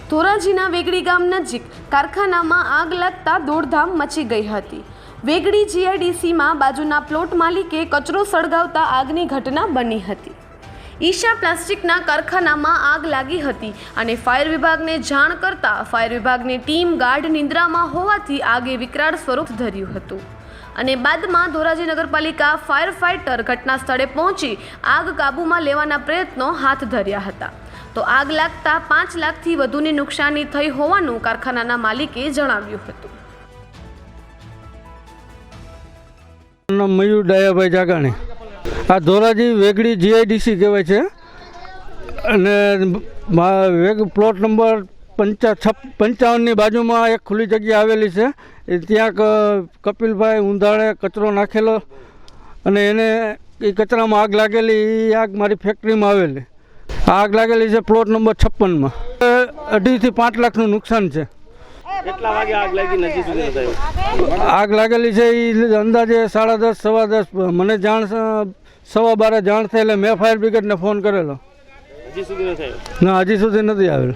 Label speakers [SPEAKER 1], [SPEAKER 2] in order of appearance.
[SPEAKER 1] ધોરાજીના વેગડી ગામ નજીક કારખાનામાં આગ લાગતા દોડધામ મચી ગઈ હતી। વેગડી જીઆઈડીસીમાં બાજુના પ્લોટ માલિકે કચરો સળગાવતા આગની ઘટના બની હતી। ઈશા પ્લાસ્ટિકના કારખાનામાં આગ લાગી હતી અને ફાયર વિભાગને જાણ કરતા ફાયર વિભાગની ટીમ ગાઢ નિંદ્રામાં હોવાથી આગે વિકરાળ સ્વરૂપ ધર્યું હતું અને બાદમાં ધોરાજી નગરપાલિકા ફાયર ફાઇટર ઘટના સ્થળે પહોંચી આગ કાબૂમાં લેવાના પ્રયત્નો હાથ ધર્યા હતા। તો આગ લાગતા 5 લાખથી વધુની નુકસાની થઈ હોવાનું કારખાનાના માલિકે જણાવ્યું હતું।
[SPEAKER 2] મયુર ડાયાભાઈ જાગાણી, આ ધોરાજી વેગડી જીઆઈડીસી કહેવાય છે અને પ્લોટ નંબર 55ની બાજુમાં એક ખુલ્લી જગ્યા આવેલી છે। ત્યાં કપિલભાઈ ઉંધાળે કચરો નાખેલો અને એને એ કચરામાં આગ લાગેલી। એ આગ મારી ફેક્ટરીમાં આવેલી આગ લાગેલી છે પ્લોટ નંબર 56માં। 2.5 થી 5 લાખનું નુકસાન છે।
[SPEAKER 3] કેટલા વાગે આગ લાગી નથી સુધી થયું?
[SPEAKER 2] આગ લાગેલી છે એ અંદાજે 10:30 સવા 10 મને જાણ 12:15 જાણ થઈ એટલે મેં ફાયર બ્રિગેડને ફોન કરેલો।
[SPEAKER 3] હજી સુધી નથી થયું?
[SPEAKER 2] ના, હજી સુધી નથી આવેલ।